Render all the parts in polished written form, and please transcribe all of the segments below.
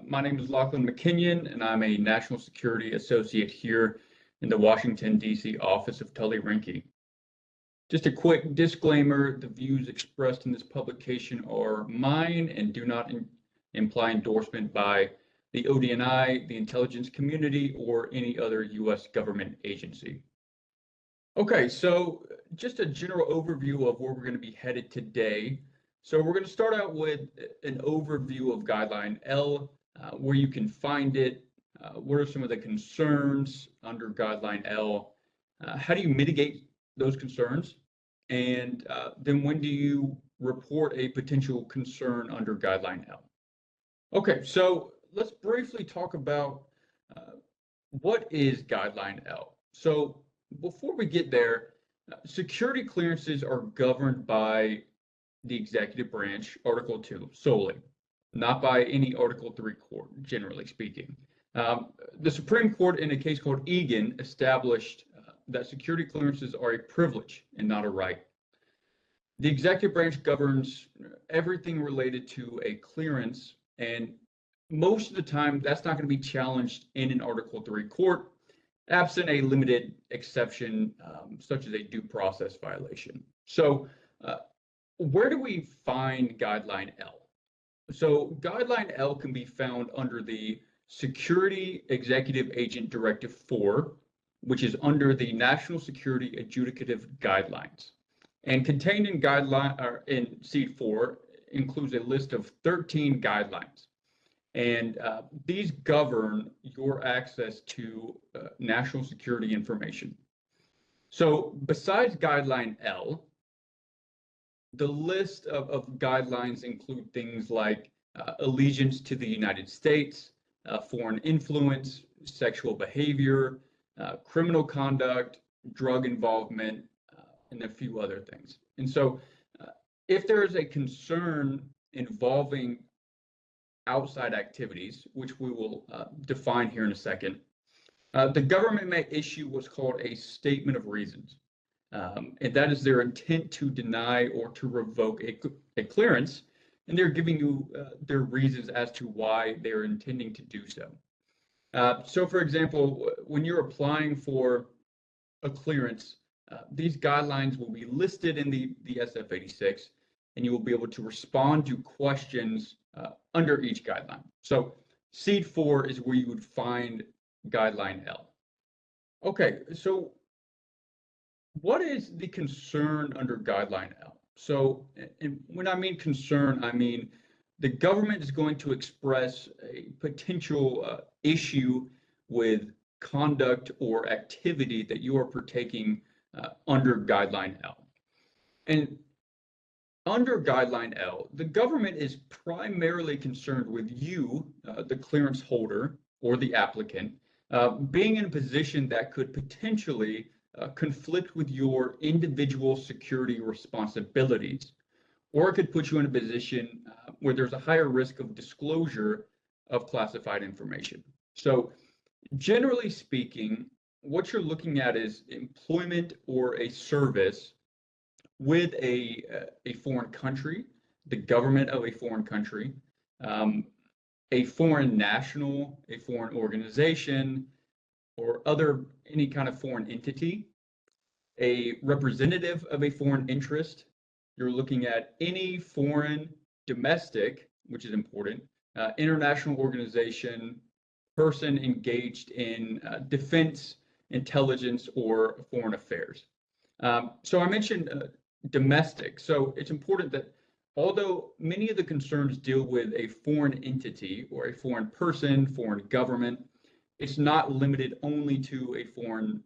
My name is Lachlan McKinion, and I'm a National Security Associate here in the Washington, D.C. office of Tully Rinckey. Just a quick disclaimer, the views expressed in this publication are mine and do not imply endorsement by the ODNI, the intelligence community, or any other U.S. government agency. Okay, so just a general overview of where we're going to be headed today. So we're going to start out with an overview of Guideline L, where you can find it, what are some of the concerns under Guideline L, how do you mitigate those concerns, and then when do you report a potential concern under Guideline L. Okay, so let's briefly talk about what is Guideline L. So before we get there, security clearances are governed by the executive branch, Article 2, solely, not by any Article 3 court, generally speaking. The Supreme Court, in a case called Egan, established that security clearances are a privilege and not a right. The executive branch governs everything related to a clearance, and most of the time, that's not going to be challenged in an Article 3 court, absent a limited exception, such as a due process violation. So, where do we find Guideline L? So Guideline L can be found under the Security Executive Agent Directive 4, which is under the National Security Adjudicative Guidelines. And contained in in Seed 4 includes a list of 13 guidelines. And these govern your access to national security information. So besides Guideline L, the list of guidelines include things like allegiance to the United States, foreign influence, sexual behavior, criminal conduct, drug involvement, and a few other things. And so if there is a concern involving outside activities, which we will define here in a second, the government may issue what's called a statement of reasons. And that is their intent to deny or to revoke a clearance, and they're giving you their reasons as to why they're intending to do so. So, for example, when you're applying for a clearance, these guidelines will be listed in the SF-86, and you will be able to respond to questions under each guideline. So, Seed 4 is where you would find Guideline L. Okay, so what is the concern under Guideline L? So, and when I mean concern, I mean the government is going to express a potential issue with conduct or activity that you are partaking under Guideline L. And under Guideline L, the government is primarily concerned with you, the clearance holder or the applicant, being in a position that could potentially conflict with your individual security responsibilities, or it could put you in a position where there's a higher risk of disclosure of classified information. So generally speaking, what you're looking at is employment or a service with a foreign country, the government of a foreign country, a foreign national, a foreign organization, or any kind of foreign entity, a representative of a foreign interest. You're looking at any foreign, domestic, which is important, international organization, person engaged in defense, intelligence, or foreign affairs. So I mentioned domestic. So it's important that although many of the concerns deal with a foreign entity or a foreign person, foreign government, it's not limited only to a foreign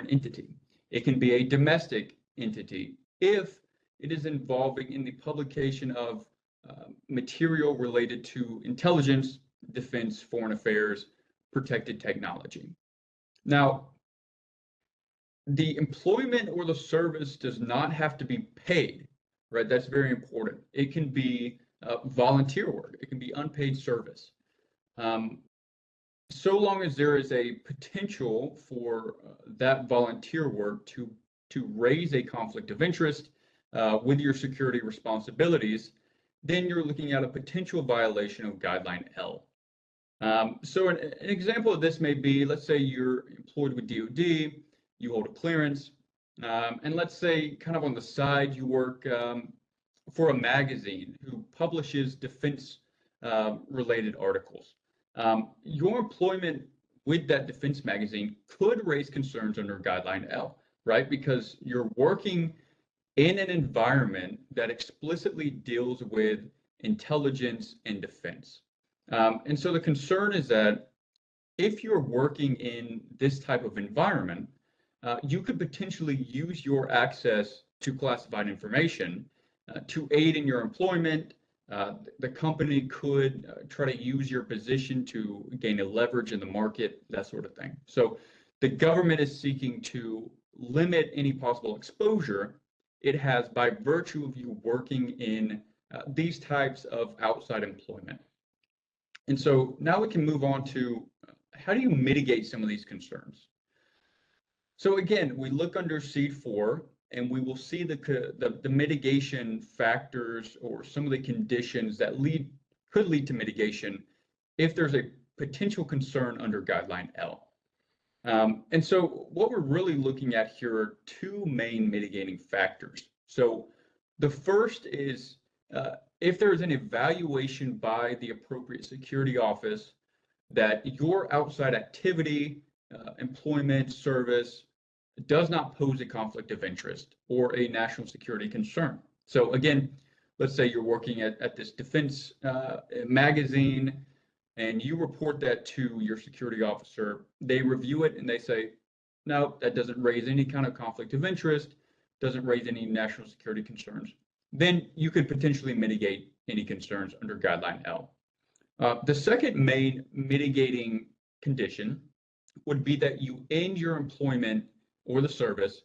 entity. It can be a domestic entity if it is involving in the publication of material related to intelligence, defense, foreign affairs, protected technology. Now, the employment or the service does not have to be paid, right? That's very important. It can be volunteer work. It can be unpaid service. So long as there is a potential for that volunteer work to raise a conflict of interest with your security responsibilities, then you're looking at a potential violation of Guideline L. So an example of this may be, let's say you're employed with DoD, you hold a clearance, and let's say kind of on the side you work for a magazine who publishes defense related articles. Your employment with that defense magazine could raise concerns under Guideline L, right? Because you're working in an environment that explicitly deals with intelligence and defense. And so the concern is that if you're working in this type of environment, you could potentially use your access to classified information to aid in your employment. The company could try to use your position to gain a leverage in the market, that sort of thing. So the government is seeking to limit any possible exposure it has by virtue of you working in these types of outside employment. And so now we can move on to how do you mitigate some of these concerns? So again, we look under Seed 4 and we will see the mitigation factors or some of the conditions that could lead to mitigation if there's a potential concern under Guideline L. And so what we're really looking at here are two main mitigating factors. So the first is if there's an evaluation by the appropriate security office that your outside activity, employment, service does not pose a conflict of interest or a national security concern. So again, let's say you're working at this defense magazine and you report that to your security officer. They review it and they say, no, that doesn't raise any kind of conflict of interest, doesn't raise any national security concerns. Then you could potentially mitigate any concerns under Guideline L. The second main mitigating condition would be that you end your employment or the service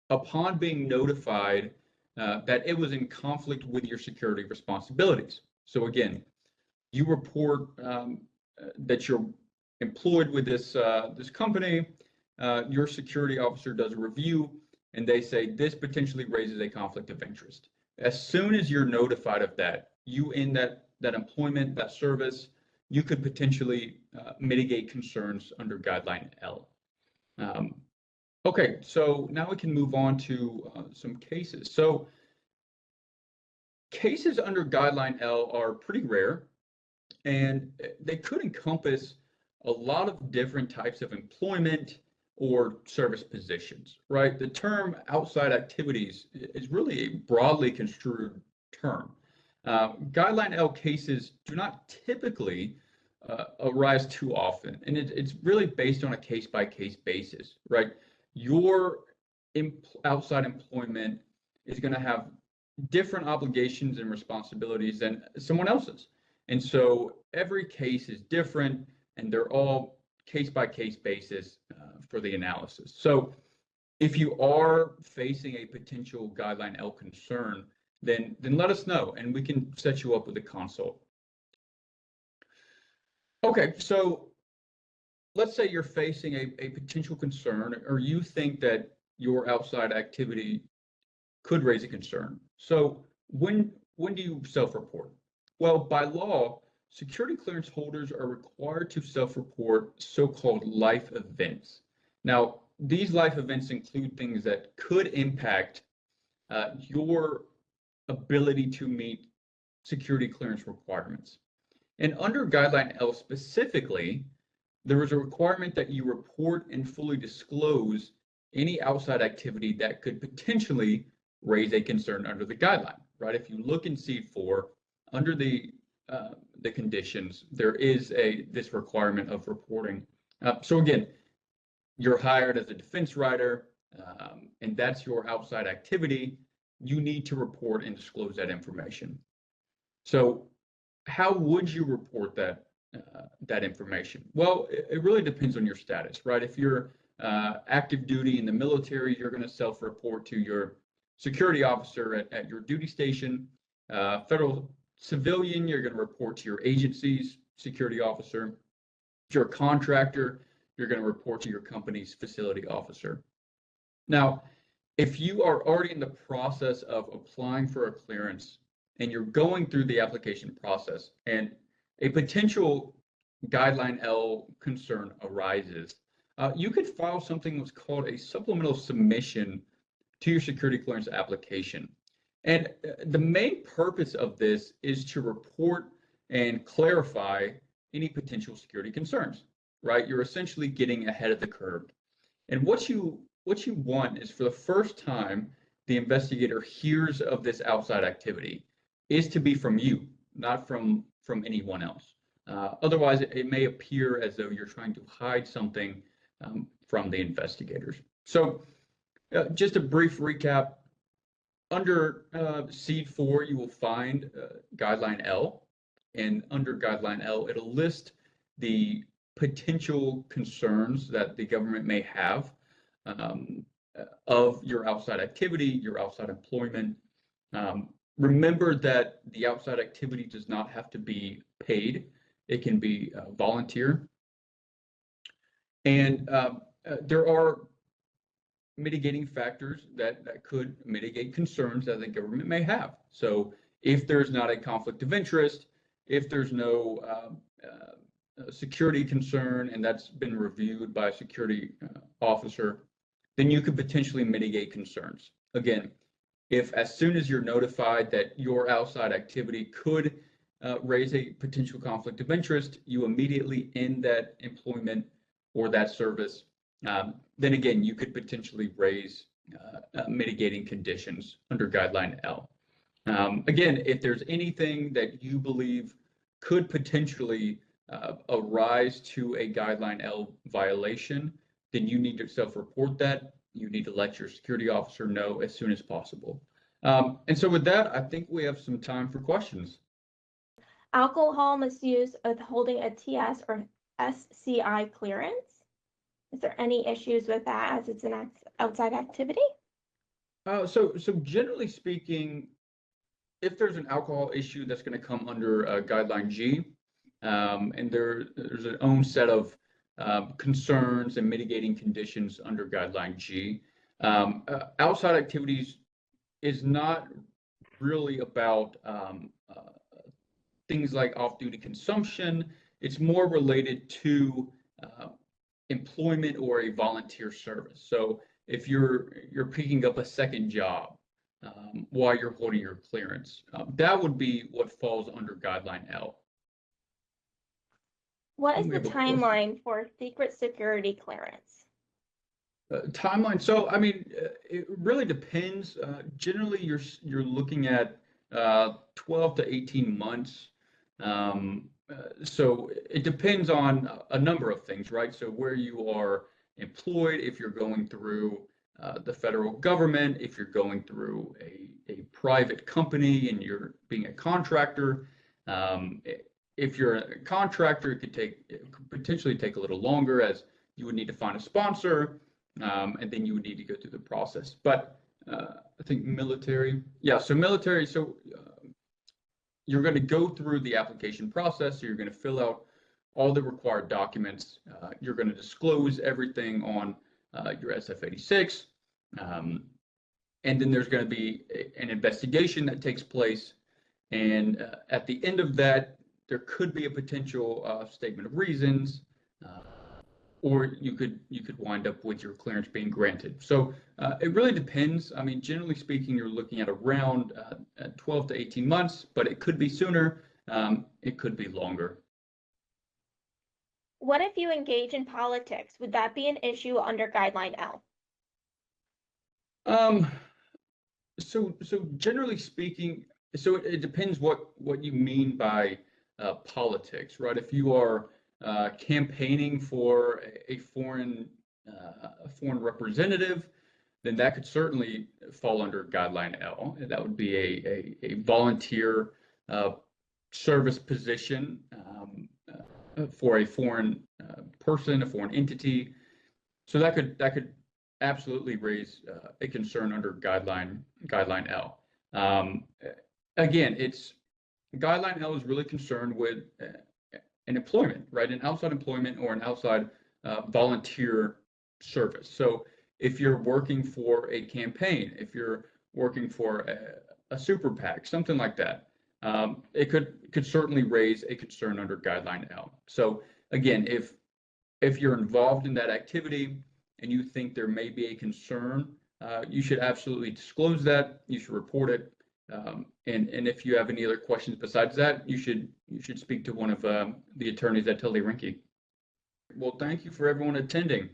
upon being notified that it was in conflict with your security responsibilities. So again, you report that you're employed with this company, your security officer does a review, and they say this potentially raises a conflict of interest. As soon as you're notified of that, you end that employment, that service, you could potentially mitigate concerns under Guideline L. Okay, so now we can move on to some cases. So cases under Guideline L are pretty rare, and they could encompass a lot of different types of employment or service positions, right? The term outside activities is really a broadly construed term. Guideline L cases do not typically arise too often, and it's really based on a case-by-case basis, right? Your outside employment is going to have different obligations and responsibilities than someone else's. And so every case is different, and they're all case-by-case basis for the analysis. So if you are facing a potential Guideline L concern, then let us know, and we can set you up with a consult. Okay, so let's say you're facing a potential concern, or you think that your outside activity could raise a concern. So when do you self-report? Well, by law, security clearance holders are required to self-report so-called life events. Now, these life events include things that could impact your ability to meet security clearance requirements. And under Guideline L specifically, there is a requirement that you report and fully disclose any outside activity that could potentially raise a concern under the guideline, right? If you look in Seed 4, under the conditions, there is this requirement of reporting. So again, you're hired as a defense writer, and that's your outside activity. You need to report and disclose that information. So how would you report that information? Well, it really depends on your status, right? If you're active duty in the military, you're going to self-report to your security officer at your duty station. Federal civilian, you're going to report to your agency's security officer. If you're a contractor, you're going to report to your company's facility officer. Now, if you are already in the process of applying for a clearance and you're going through the application process and a potential Guideline L concern arises, you could file something what's called a supplemental submission to your security clearance application. And the main purpose of this is to report and clarify any potential security concerns, right? You're essentially getting ahead of the curve. And what you want is, for the first time the investigator hears of this outside activity, is to be from you, not from anyone else. Otherwise, it may appear as though you're trying to hide something from the investigators. So just a brief recap. Under Seed 4, you will find Guideline L, and under Guideline L, it'll list the potential concerns that the government may have of your outside activity, your outside employment. Remember that the outside activity does not have to be paid. It can be volunteer. And there are mitigating factors that could mitigate concerns that the government may have. So if there's not a conflict of interest, if there's no security concern, and that's been reviewed by a security officer, then you could potentially mitigate concerns. Again, if as soon as you're notified that your outside activity could raise a potential conflict of interest, you immediately end that employment or that service, then again, you could potentially raise mitigating conditions under Guideline L. Again, if there's anything that you believe could potentially arise to a Guideline L violation, then you need to self-report that. You need to let your security officer know as soon as possible. And so with that, I think we have some time for questions. Alcohol misuse of holding a TS or SCI clearance. Is there any issues with that as it's an outside activity? So generally speaking, if there's an alcohol issue, that's going to come under Guideline G, and there's an own set of concerns and mitigating conditions under Guideline G. Outside activities is not really about things like off-duty consumption. It's more related to employment or a volunteer service. So if you're picking up a second job while you're holding your clearance, that would be what falls under Guideline L. What is the timeline for secret security clearance? Timeline. So I mean, it really depends. Generally, you're looking at 12 to 18 months. So it depends on a number of things, right? So where you are employed, if you're going through the federal government, if you're going through a private company and you're being a contractor. If you're a contractor, it could potentially take a little longer, as you would need to find a sponsor, and then you would need to go through the process. But I think military, yeah, so military, so you're going to go through the application process. So you're going to fill out all the required documents. You're going to disclose everything on your SF-86. And then there's going to be an investigation that takes place. And at the end of that, there could be a potential statement of reasons, or you could wind up with your clearance being granted. So it really depends. I mean, generally speaking, you're looking at around 12 to 18 months, but it could be sooner. It could be longer. What if you engage in politics? Would that be an issue under Guideline L? So generally speaking, so it depends what you mean by politics, right? If you are campaigning for a foreign representative, then that could certainly fall under Guideline L. That would be a volunteer service position for a foreign person, a foreign entity. So that could absolutely raise a concern under Guideline L. Again, Guideline L is really concerned with an employment, right? An outside employment or an outside volunteer service. So if you're working for a campaign, if you're working for a super PAC, something like that. It could certainly raise a concern under Guideline L. So again, if you're involved in that activity and you think there may be a concern, you should absolutely disclose that. You should report it. And if you have any other questions besides that, you should speak to one of the attorneys at Tully Rinckey. Well, thank you for everyone attending.